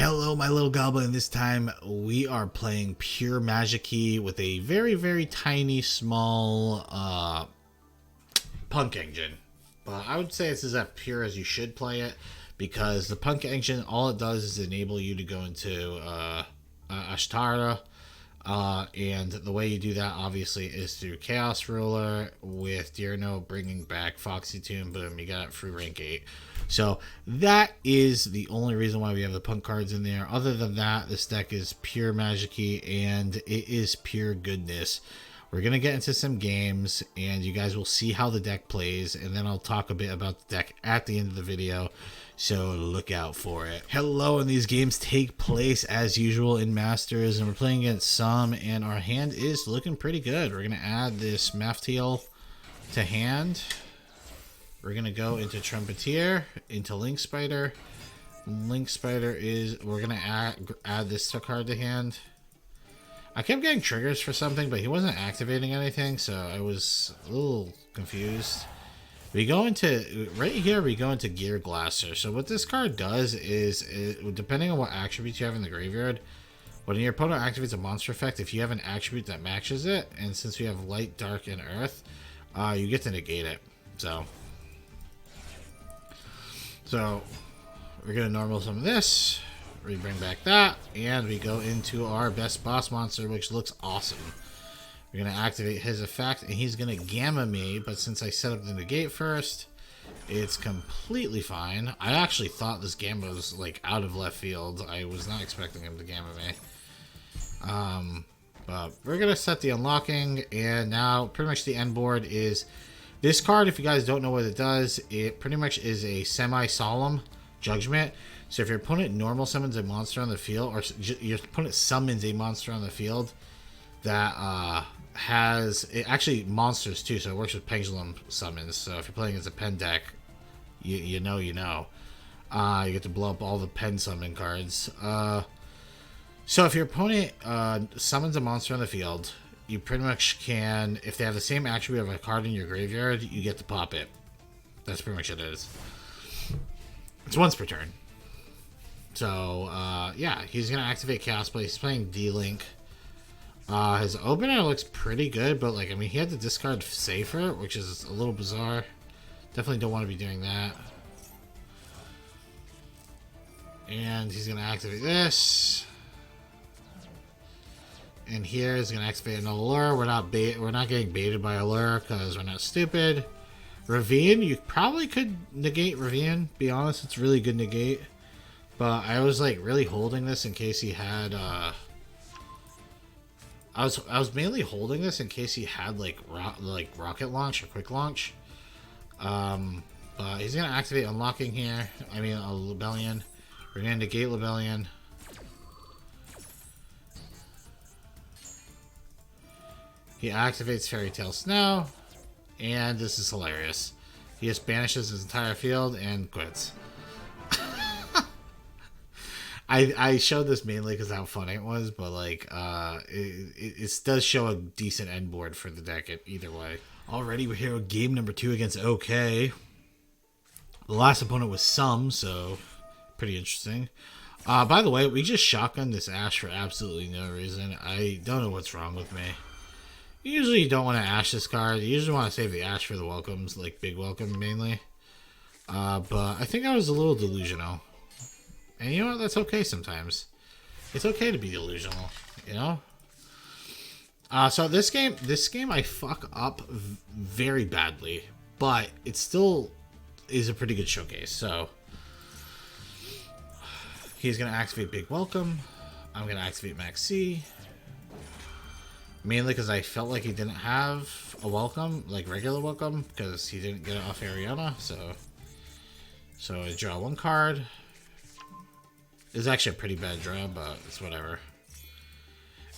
Hello, my little goblin. This time we are playing pure Magikey with a very, very tiny, small punk engine. But I would say this is as pure as you should play it, because the punk engine, all it does is enable you to go into Ashtara. And the way you do that, obviously, is through Chaos Ruler with Dirno bringing back Foxy Tune. Boom, you got it through rank 8. So that is the only reason why we have the punk cards in there. Other than that, this deck is pure Magikey, and it is pure goodness. We're going to get into some games, and you guys will see how the deck plays, and then I'll talk a bit about the deck at the end of the video, so look out for it. Hello, and these games take place as usual in Masters, and we're playing against some, and our hand is looking pretty good. We're going to add this Maftiel to hand. We're going to go into Trumpeteer, into Link Spider. Link Spider is, we're going to add this card to hand. I kept getting triggers for something, but he wasn't activating anything, so I was a little confused. We go into, right here, we go into Gear Glasser. So what this card does is, depending on what attributes you have in the graveyard, when your opponent activates a monster effect, if you have an attribute that matches it, and since we have Light, Dark, and Earth, you get to negate it. So we're going to normal some of this. We bring back that, and we go into our best boss monster, which looks awesome. We're going to activate his effect, and he's going to Gamma me, but since I set up the negate first, it's completely fine. I actually thought this Gamma was, like, out of left field. I was not expecting him to Gamma me. But we're going to set the unlocking, and now pretty much the end board is this card. If you guys don't know what it does, it pretty much is a semi-solemn judgment. So if your opponent normal summons a monster on the field, or your opponent summons a monster on the field that has it, actually monsters too, so it works with pendulum summons. So if you're playing as a pen deck, you know you get to blow up all the pen summon cards. So if your opponent summons a monster on the field, you pretty much can, if they have the same attribute of a card in your graveyard, you get to pop it. That's pretty much what it is. It's once per turn. So, yeah, he's going to activate Chaos Blade. He's playing D-Link. His opener looks pretty good, but, like, I mean, he had to discard Safer, which is a little bizarre. Definitely don't want to be doing that. And he's going to activate this. And here he's going to activate an Allure. We're not getting baited by Allure because we're not stupid. Ravine, you probably could negate Ravine. Be honest, it's really good negate. But I was like really holding this in case he had I was mainly holding this in case he had like rocket launch or quick launch. But he's gonna activate unlocking here. I mean a Lebellion. We're gonna negate Lebellion. He activates Fairy Tale Snow, and this is hilarious. He just banishes his entire field and quits. I showed this mainly because how funny it was, but like it does show a decent end board for the deck either way. Alrighty, we're here with game number 2 against OK. The last opponent was Sum, so pretty interesting. By the way, we just shotgunned this Ash for absolutely no reason. I don't know what's wrong with me. Usually you don't want to Ash this card. You usually want to save the Ash for the welcomes, like big welcome mainly. But I think I was a little delusional. And you know what? That's okay sometimes. It's okay to be delusional, you know? So this game I fuck up very badly, but it still is a pretty good showcase. So he's going to activate Big Welcome. I'm going to activate Max C. Mainly because I felt like he didn't have a welcome, like regular welcome, because he didn't get it off Ariana. So I draw 1 card. It's actually a pretty bad draw, but it's whatever.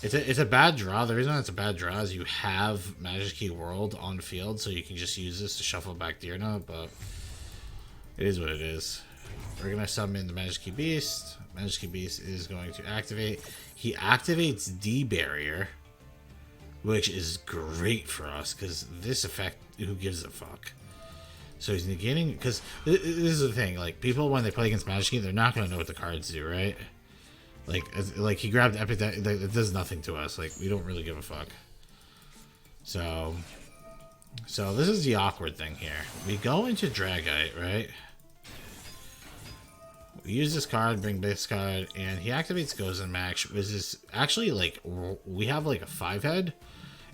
It's a bad draw. The reason it's a bad draw is you have Magikey World on field, so you can just use this to shuffle back Dirno, but it is what it is. We're going to summon the Magikey Beast. Magikey Beast is going to activate. He activates D-Barrier, which is great for us, because this effect, who gives a fuck? So he's negating, because this is the thing, like, people when they play against Magikey, they're not going to know what the cards do, right? Like he grabbed Epic Deck. It does nothing to us. Like, we don't really give a fuck. So this is the awkward thing here. We go into Dragite, right? We use this card, bring this card, and he activates Goes and Max, which is actually, like, we have, like, a 5-head,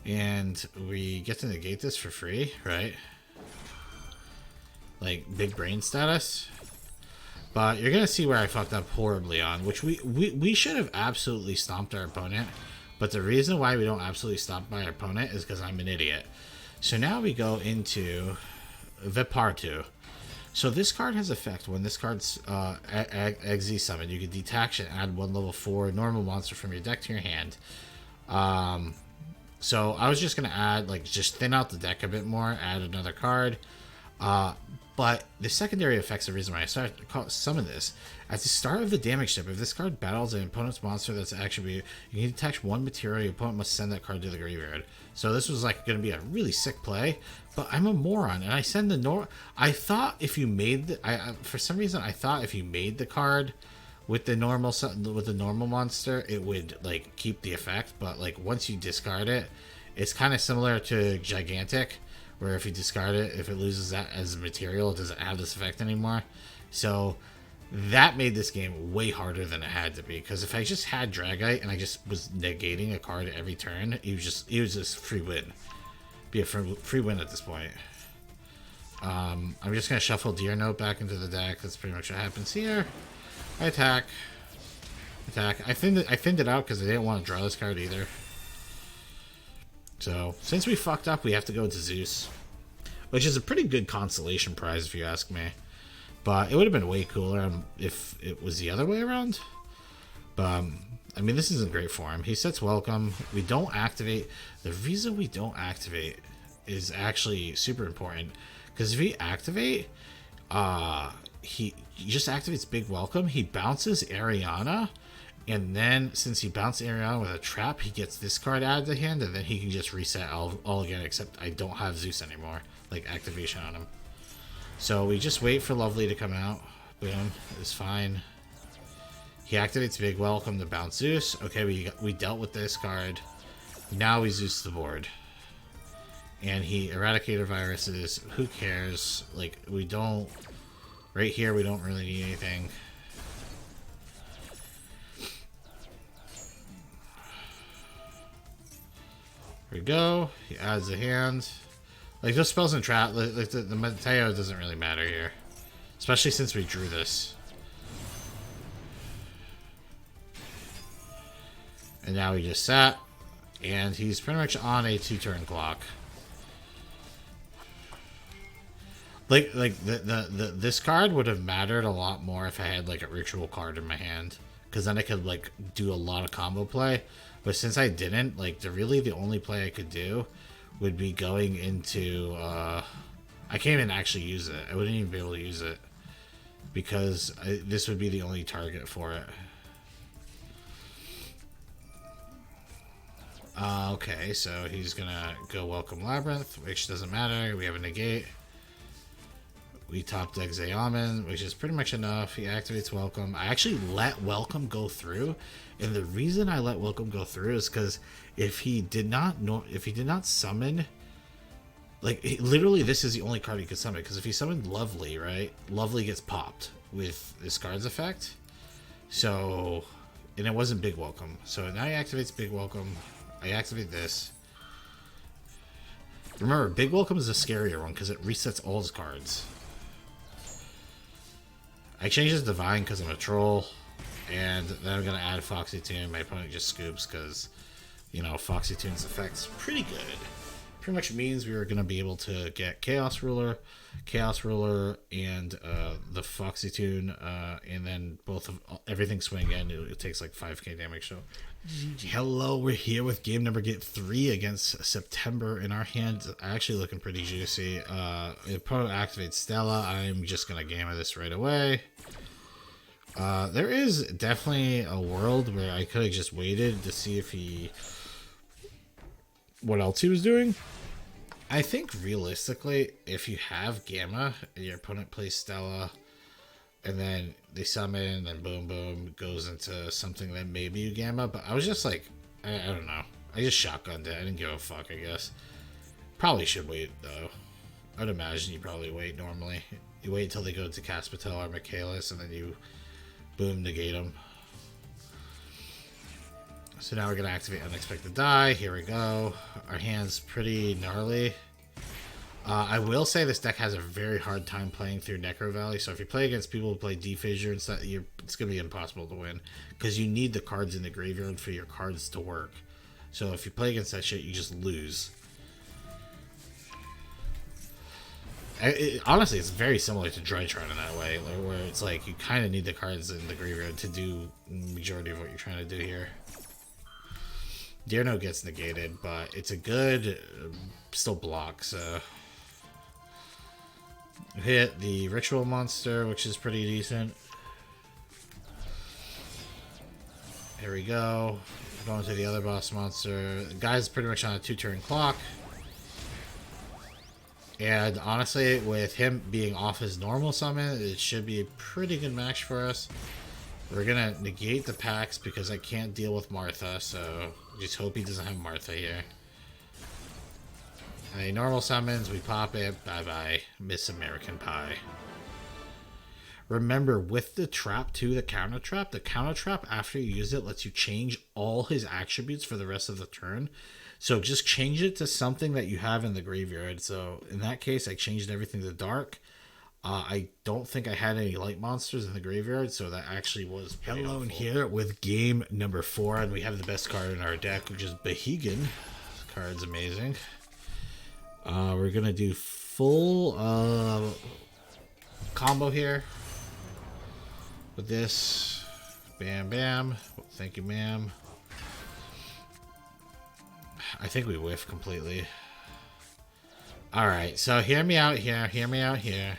and we get to negate this for free, right? Like, big brain status. But you're going to see where I fucked up horribly on, which we should have absolutely stomped our opponent, but the reason why we don't absolutely stomp by our opponent is because I'm an idiot. So now we go into Vipartu. So this card has effect when this card's Exe summon. You can detach and add 1 level 4 normal monster from your deck to your hand. So I was just going to add, like, just thin out the deck a bit more, add another card. But the secondary effect's the reason why I started to summon this. At the start of the damage step, if this card battles an opponent's monster that's attribute, you can detach 1 material. Your opponent must send that card to the graveyard. So this was like going to be a really sick play, but I'm a moron and I send the I thought if you made the, for some reason I thought if you made the card with the normal monster, it would like keep the effect. But like once you discard it, it's kind of similar to Gigantic, where if you discard it, if it loses that as a material, it doesn't have this effect anymore. So that made this game way harder than it had to be, because if I just had Dragite and I just was negating a card every turn, it was just free win. Be a free win at this point. I'm just gonna shuffle Deer Note back into the deck. That's pretty much what happens here. I attack. I thinned it out because I didn't want to draw this card either. So since we fucked up, we have to go to Zeus, which is a pretty good consolation prize if you ask me. But it would have been way cooler if it was the other way around. But, I mean, this isn't great for him. He sets Welcome. We don't activate. The reason we don't activate is actually super important. Because if we activate, he just activates Big Welcome. He bounces Ariana. And then, since he bounced Ariana with a trap, he gets this card added to hand. And then he can just reset all again, except I don't have Zeus anymore. Like, activation on him. So we just wait for Lovely to come out. Boom. It's fine. He activates Big Welcome to bounce Zeus. Okay, we dealt with this card. Now we Zeus the board. And he Eradicator Viruses. Who cares? Like, we don't... Right here, we don't really need anything. Here we go. He adds a hand. Like, those spells and trap, like the Mateo doesn't really matter here. Especially since we drew this. And now he just sat. And he's pretty much on a 2-turn clock. Like this card would have mattered a lot more if I had, like, a ritual card in my hand. Because then I could, like, do a lot of combo play. But since I didn't, like, the only play I could do would be going into I can't even actually use it. I wouldn't even be able to use it because this would be the only target for it. Okay, so he's gonna go Welcome Labyrinth, which doesn't matter. We have a negate. We top deck Zayaman, which is pretty much enough. He activates Welcome. I actually let Welcome go through, and the reason I let Welcome go through is because if he did not summon, like, literally this is the only card he could summon, because if he summoned Lovely, right, Lovely gets popped with this card's effect. So, and it wasn't Big Welcome. So now he activates Big Welcome. I activate this. Remember, Big Welcome is a scarier one because it resets all his cards. I change his Divine because I'm a troll. And then I'm going to add Foxy Tune. My opponent just scoops because, you know, Foxy Tune's effect's pretty good. Pretty much means we were going to be able to get Chaos Ruler, and the Foxy Tune, and then everything swing again. It takes like 5k damage. So, hello, we're here with game number 3 against September. In our hand, actually looking pretty juicy. The opponent activates Stella. I'm just going to gamma this right away. There is definitely a world where I could have just waited to see what else he was doing. I think realistically, if you have Gamma and your opponent plays Stella, and then they summon, and then boom, boom, goes into something that maybe you gamma. But I was just like, I don't know. I just shotgunned it. I didn't give a fuck, I guess. Probably should wait, though. I'd imagine you probably wait normally. You wait until they go to Caspatel or Michaelis, and then you, boom, negate them. So now we're going to activate Unexpected Die. Here we go. Our hand's pretty gnarly. I will say this deck has a very hard time playing through Necro Valley. So if you play against people who play D-Fissure and stuff, it's going to be impossible to win. Because you need the cards in the graveyard for your cards to work. So if you play against that shit, you just lose. Honestly, it's very similar to Drytron in that way. Where it's like you kind of need the cards in the graveyard to do the majority of what you're trying to do here. Deer Note gets negated, but it's a good still block, so hit the Ritual Monster, which is pretty decent. Here we go. Going to the other boss monster. The guy's pretty much on a 2-turn clock. And honestly, with him being off his normal summon, it should be a pretty good match for us. We're gonna negate the packs because I can't deal with Martha, so just hope he doesn't have Martha here. And he normal summons, we pop it, bye-bye, Miss American Pie. Remember, with the trap too, the counter trap after you use it lets you change all his attributes for the rest of the turn. So just change it to something that you have in the graveyard. So in that case, I changed everything to dark. I don't think I had any light monsters in the graveyard, so that actually was pretty helpful. Here with game number 4, and we have the best card in our deck, which is Behegan. This card's amazing. We're gonna do full combo here with this. Bam, bam. Thank you, ma'am. I think we whiff completely. Alright, so hear me out here. Hear me out here.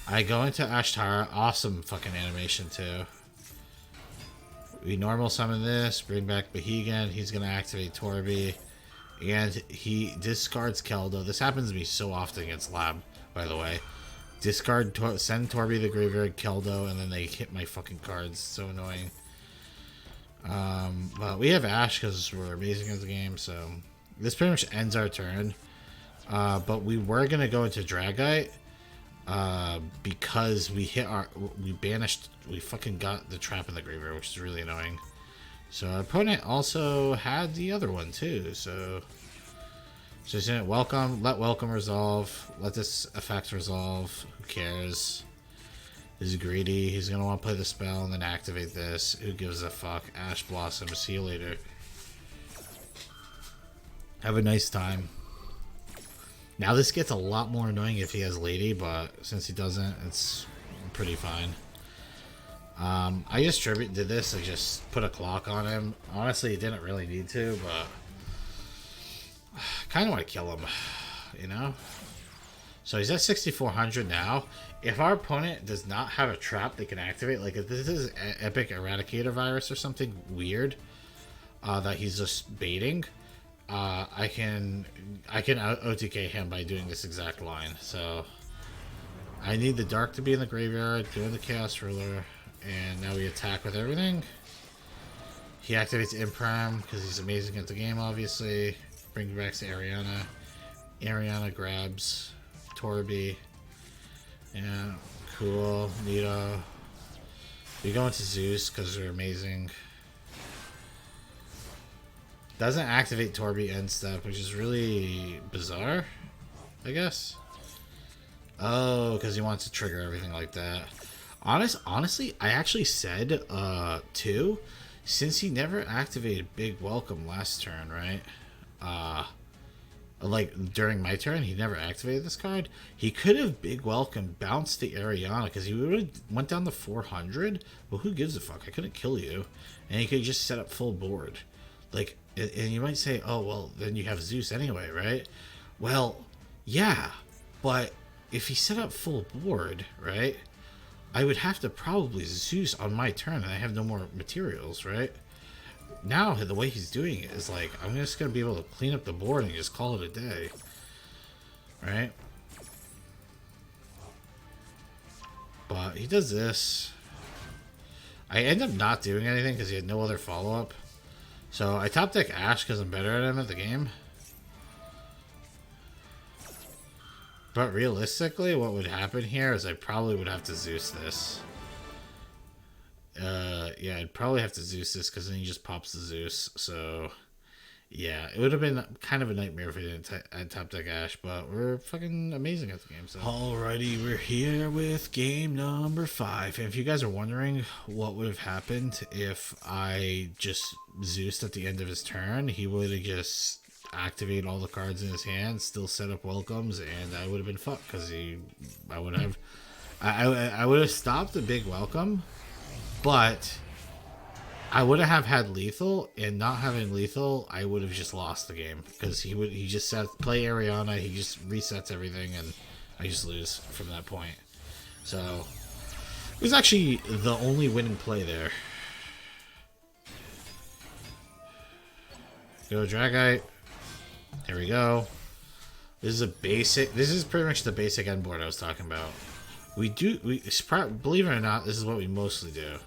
I go into Ashtara. Awesome fucking animation, too. We normal summon this. Bring back Behegan. He's going to activate Torby. And he discards Keldo. This happens to me so often against Lab, by the way. Discard, send Torby to the graveyard, Keldo, and then they hit my fucking cards. So annoying. But we have Ash because we're amazing at the game, so this pretty much ends our turn. But we were gonna go into Dragite because we fucking got the trap in the graveyard, which is really annoying. So our opponent also had the other one too, so just let welcome resolve, let this effect resolve. Who cares? He's greedy. He's gonna want to play the spell and then activate this. Who gives a fuck? Ash Blossom. See you later. Have a nice time. Now this gets a lot more annoying if he has Lady, but since he doesn't, it's pretty fine. I just did this. I just put a clock on him. Honestly, he didn't really need to, but I kind of want to kill him, you know? So he's at 6,400 now. If our opponent does not have a trap they can activate, like if this is Epic Eradicator Virus or something weird that he's just baiting, I can OTK him by doing this exact line. So I need the Dark to be in the graveyard, doing the Chaos Ruler, and now we attack with everything. He activates Imprem because he's amazing at the game, obviously. Brings back to Ariana. Ariana grabs Torby. Yeah, cool, neato. We go into Zeus because they're amazing. Doesn't activate Torby end step, which is really bizarre, I guess. Oh, because he wants to trigger everything like that. Honestly, I actually said, too, since he never activated Big Welcome last turn, right? Like, during my turn, he never activated this card. He could have Big Welcome bounced the Ariana, because he would have went down to 400. Well, who gives a fuck? I couldn't kill you. And he could just set up full board. Like, and you might say, oh, well, then you have Zeus anyway, right? Well, yeah, but if he set up full board, right, I would have to probably Zeus on my turn, and I have no more materials, right? Now, the way he's doing it is like, I'm just going to be able to clean up the board and just call it a day. Right? But he does this. I end up not doing anything because he had no other follow-up. So I top deck Ash because I'm better at him at the game. But realistically, what would happen here is I probably would have to Zeus this. Yeah, I'd probably have to Zeus this because then he just pops the Zeus. So, yeah, it would have been kind of a nightmare if we didn't top deck Ash, but we're fucking amazing at the game. So, alrighty, we're here with game number 5. And if you guys are wondering what would have happened if I just Zeused at the end of his turn, he would have just activated all the cards in his hand, still set up welcomes, and I would have been fucked because I would have stopped the big welcome. But I would have had lethal, and not having lethal, I would have just lost the game because he just said play Ariana, he just resets everything, and I just lose from that point. So it was actually the only winning play there. Go Dragite. There we go. This is a basic. This is pretty much the basic end board I was talking about. Believe it or not, this is what we mostly do.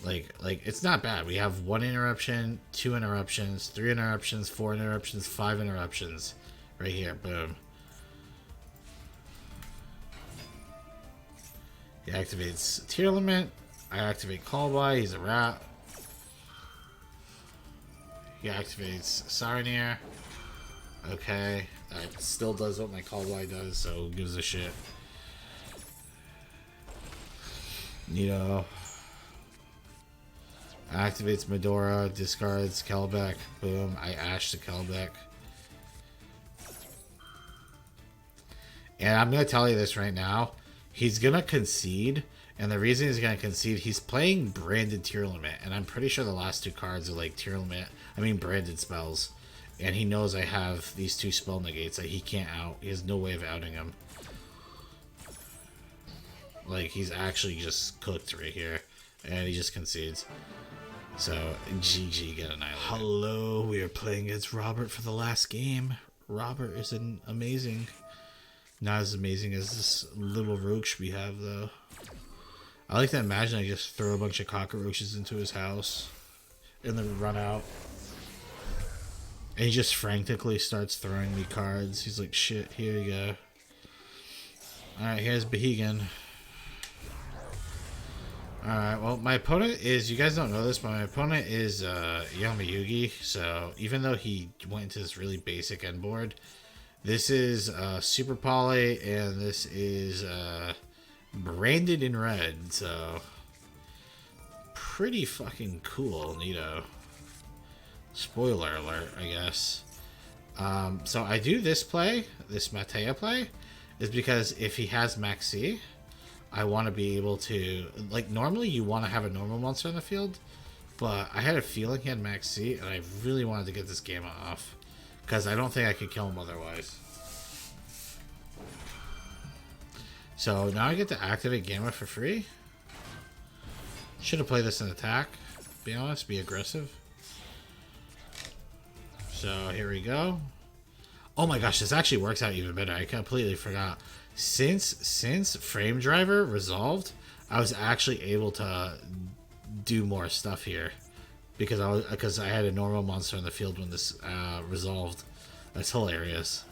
Like it's not bad. We have 1 interruption, 2 interruptions, 3 interruptions, 4 interruptions, 5 interruptions, right here. Boom. He activates Tier Limit. I activate Call By. He's a rat. He activates Sarnier. Okay, that still does what my Call By does, so who gives a shit. Activates Medora, discards Kelbeck. Boom, I Ash to Kelbeck. And I'm going to tell you this right now. He's going to concede, and the reason he's going to concede, he's playing branded Tier Limit, and I'm pretty sure the last 2 cards are like Tier Limit, branded spells. And he knows I have these 2 spell negates that he can't out. He has no way of outing them. Like, he's actually just cooked right here. And he just concedes. So, GG, get annihilated. Hello, we are playing against Robert for the last game. Robert is amazing. Not as amazing as this little roach we have, though. I like to imagine I just throw a bunch of cockroaches into his house. And then run out. And he just frantically starts throwing me cards. He's like, shit, here you go. Alright, here's Behegan. Alright, well, my opponent is, you guys don't know this, but my opponent is Yamayugi. So, even though he went into this really basic end board, this is Super Poly, and this is branded in red. So, pretty fucking cool, neato. Spoiler alert, I guess. So I do this play, this Matea play, is because if he has Max C, I want to be able to, like, normally you want to have a normal monster on the field, but I had a feeling he had Max C, and I really wanted to get this Gamma off, because I don't think I could kill him otherwise. So now I get to activate Gamma for free. Should have played this in attack, be honest, be aggressive. So here we go. Oh my gosh, this actually works out even better. I completely forgot. Since Frame Driver resolved, I was actually able to do more stuff here because I had a normal monster on the field when this resolved. That's hilarious.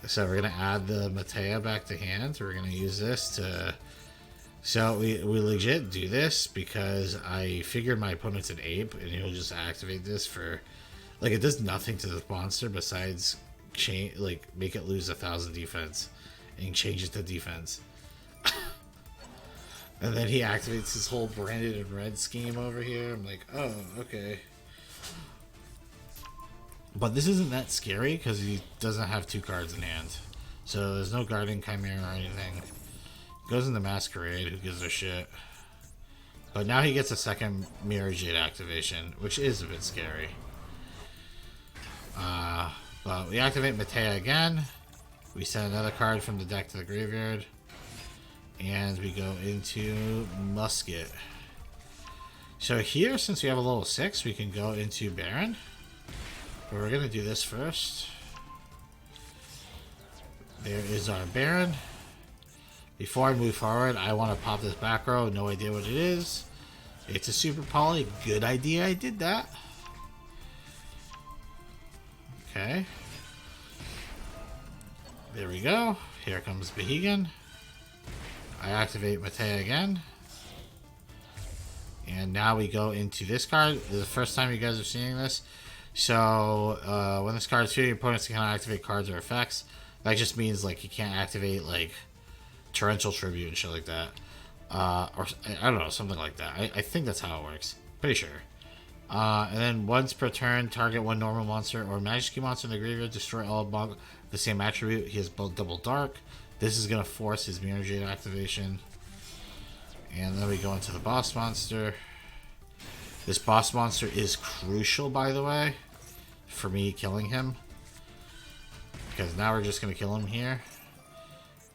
So we're gonna add the Matea back to hand. We're gonna use this to. So we legit do this because I figured my opponent's an ape and he'll just activate this for, like, it does nothing to the monster besides make it lose 1,000 defense and change it to defense. And then he activates his whole branded in red scheme over here. I'm like, oh, okay. But this isn't that scary because he doesn't have 2 cards in hand. So there's no Guardian Chimera or anything. Goes into Masquerade, who gives a shit. But now he gets a second Mirror Jade activation, which is a bit scary. But we activate Matea again. We send another card from the deck to the graveyard. And we go into Musket. So here, since we have a level 6, we can go into Baron. But we're going to do this first. There is our Baron. Before I move forward, I want to pop this back row. No idea what it is. It's a super poly. Good idea. I did that. Okay. There we go. Here comes Behegan. I activate Matea again. And now we go into this card. This is the first time you guys are seeing this. So, when this card is here, your opponents can activate cards or effects. That just means, like, you can't activate, like, Torrential Tribute and shit like that. Or, I don't know, something like that. I think that's how it works. Pretty sure. And then once per turn, target one normal monster or Magikey monster in the graveyard. Destroy all of the same attribute. He has both double dark. This is going to force his Mirror Jade activation. And then we go into the boss monster. This boss monster is crucial, by the way, for me killing him. Because now we're just going to kill him here.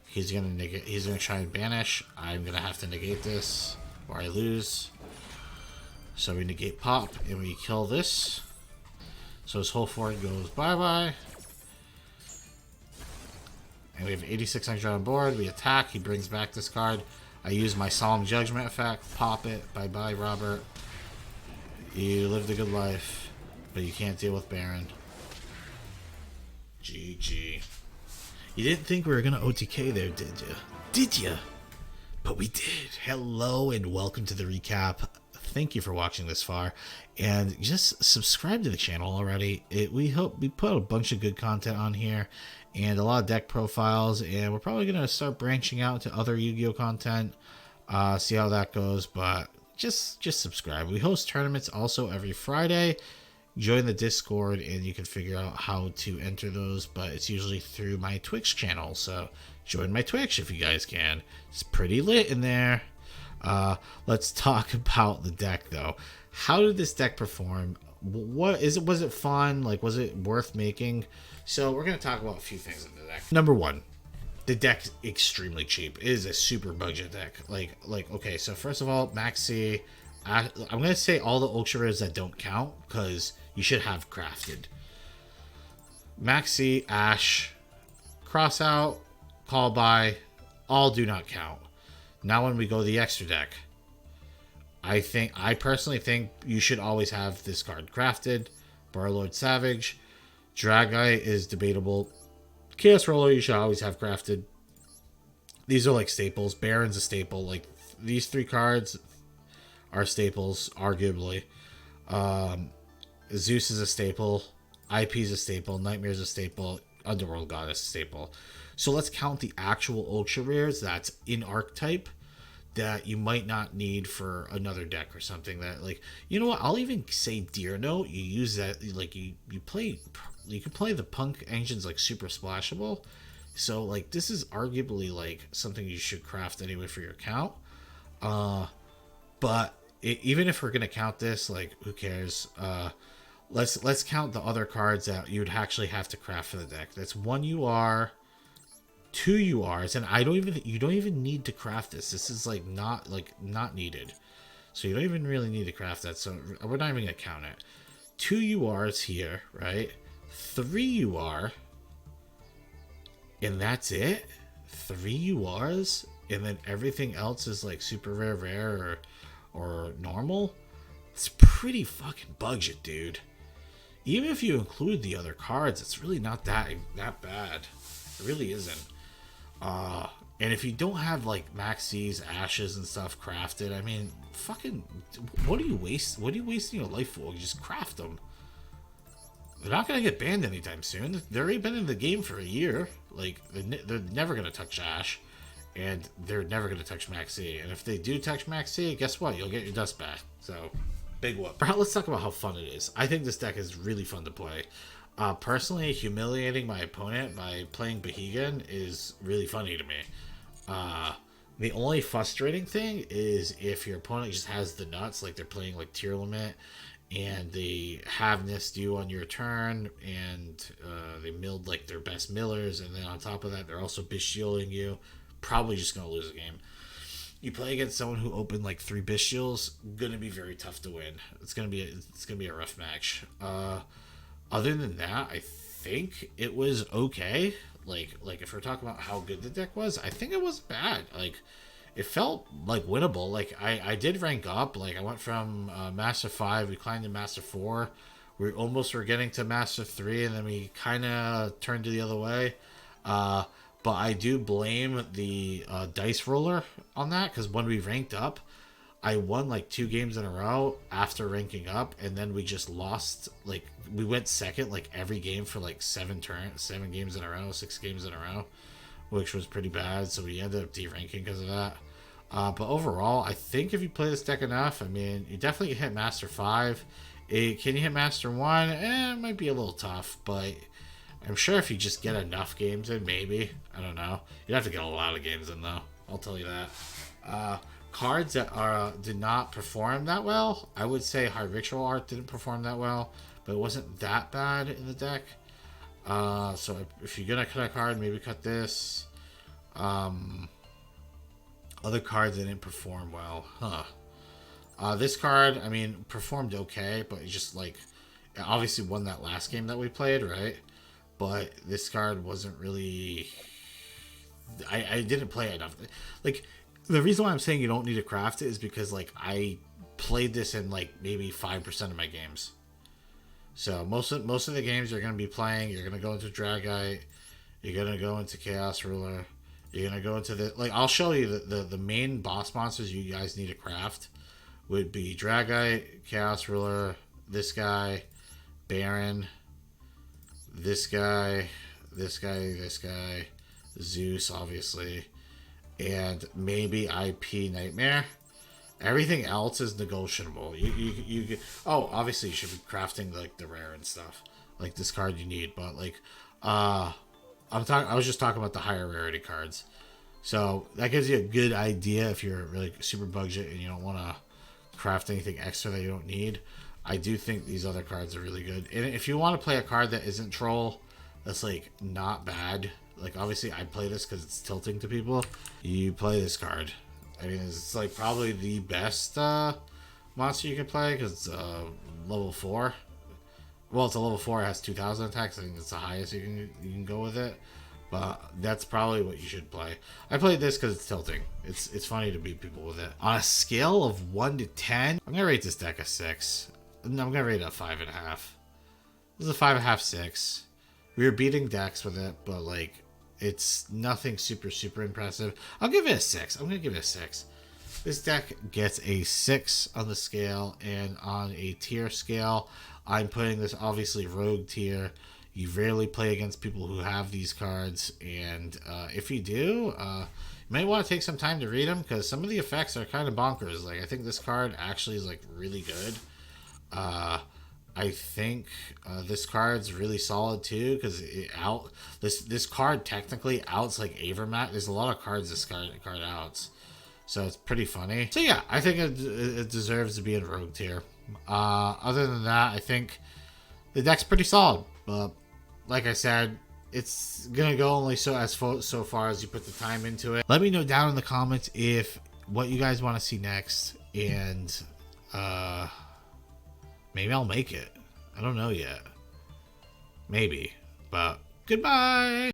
He's going to negate. He's going to try and banish. I'm going to have to negate this, or I lose. So we negate pop, and we kill this. So his whole forward goes bye-bye. And we have 8600 on board. We attack. He brings back this card. I use my Solemn Judgment effect. Pop it. Bye-bye, Robert. You lived a good life, but you can't deal with Baron. GG. You didn't think we were going to OTK there, did you? Did you? But we did. Hello and welcome to the recap. Thank you for watching this far. And just subscribe to the channel already. We put a bunch of good content on here and a lot of deck profiles. And we're probably going to start branching out to other Yu-Gi-Oh content. See how that goes. But just subscribe. We host tournaments also every Friday. Join the Discord and you can figure out how to enter those, but it's usually through my Twitch channel, so join my Twitch if you guys can. It's pretty lit in there. Let's talk about the deck though. How did this deck perform? Was it fun? Like, was it worth making? So we're going to talk about a few things in the deck. Number one, the deck's extremely cheap. It is a super budget deck. Like okay, so first of all, Maxi, I'm going to say all the ultra rares that don't count because you should have crafted. Maxi, Ash, Cross Out, Call By, all do not count. Now when we go the extra deck, I personally think you should always have this card crafted. Barlord Savage. Drageye is debatable. Chaos Roller you should always have crafted. These are like staples. Baron's a staple. Like, these three cards are staples, arguably. Zeus is a staple. IP is a staple. Nightmare is a staple. Underworld Goddess is a staple. So let's count the actual ultra rares that's in archetype that you might not need for another deck or something. That, like, you know what? I'll even say Deer Note. You use that, like, you can play the Punk engines like super splashable. So, like, this is arguably like something you should craft anyway for your account. But even if we're gonna count this, like, who cares? Let's count the other cards that you would actually have to craft for the deck. That's 1 UR, 2 URs, and you don't even need to craft this. This is like not needed. So you don't even really need to craft that. So we're not even gonna count it. 2 URs here, right? 3 UR, and that's it. 3 URs, and then everything else is like super rare or normal. It's pretty fucking budget, dude. Even if you include the other cards, it's really not that bad. It really isn't. And if you don't have like Maxi's, Ashes, and stuff crafted, I mean, fucking, what are you wasting your life for? You just craft them. They're not gonna get banned anytime soon. They've already been in the game for a year. Like, they're never gonna touch Ash, and they're never gonna touch Maxi. And if they do touch Maxi, guess what? You'll get your dust back. So, big whoop. Let's talk about how fun it is. I think this deck is really fun to play. Personally, humiliating my opponent by playing Behegan is really funny to me. The only frustrating thing is if your opponent just has the nuts, like they're playing like Tier Limit, and they have Nist you on your turn, and they milled like their best millers, and then on top of that, they're also bestialing you. Probably just gonna lose the game. You play against someone who opened like 3 bestials, gonna be very tough to win. It's gonna be a rough match. Other than that, I think it was okay. like if we're talking about how good the deck was, I think it was bad. Like it felt like winnable. Like I did rank up. Like I went from Master 5, we climbed to Master 4. We almost were getting to Master 3, and then we kind of turned to the other way. But I do blame the dice roller on that, because when we ranked up, I won like 2 games in a row after ranking up, and then we just lost. Like we went second like every game for like 7 games in a row, 6 games in a row, which was pretty bad. So we ended up deranking because of that. But overall, I think if you play this deck enough, I mean, you definitely hit Master 5. Can you hit Master 1? It might be a little tough, but I'm sure if you just get enough games in, maybe. I don't know. You'd have to get a lot of games in, though. I'll tell you that. Cards that did not perform that well. I would say High Ritual Art didn't perform that well, but it wasn't that bad in the deck. So if you're going to cut a card, maybe cut this. Other cards that didn't perform well. This card, I mean, performed okay, but it just, like, it obviously won that last game that we played, right? But this card wasn't really... I didn't play enough. Like, the reason why I'm saying you don't need to craft it is because, like, I played this in, like, maybe 5% of my games. So, most of the games you're going to be playing, you're going to go into Dragite, you're going to go into Chaos Ruler, you're going to go into the... Like, I'll show you the main boss monsters you guys need to craft would be Dragite, Chaos Ruler, this guy, Baron, this guy, this guy, this guy, Zeus, obviously, and maybe IP Nightmare. Everything else is negotiable. Oh, obviously you should be crafting like the rare and stuff, like this card you need. But like, I was just talking about the higher rarity cards. So that gives you a good idea if you're really super budget and you don't want to craft anything extra that you don't need. I do think these other cards are really good. And if you want to play a card that isn't troll, that's like not bad. Like obviously I play this because it's tilting to people. You play this card. I mean, it's like probably the best monster you can play because it's level 4. Well, it's a level 4. It has 2,000 attacks. I think it's the highest you can go with it. But that's probably what you should play. I played this because it's tilting. It's funny to beat people with it. On a scale of 1 to 10, I'm gonna rate this deck a 6. No, I'm gonna rate it a 5.5. This is a 5.5, 6. We were beating decks with it, but like it's nothing super impressive. I'll give it a 6. I'm gonna give it a 6. This deck gets a 6 on the scale, and on a tier scale, I'm putting this obviously rogue tier. You rarely play against people who have these cards, and if you do, you might want to take some time to read them because some of the effects are kind of bonkers. Like I think this card actually is like really good. I think this card's really solid too because this card technically outs like Avermaet. There's a lot of cards this card outs, so it's pretty funny. So yeah, I think it deserves to be in rogue tier. Other than that, I think the deck's pretty solid. But like I said, it's gonna go only so far as you put the time into it. Let me know down in the comments if what you guys want to see next, and maybe I'll make it. I don't know yet. Maybe. But goodbye.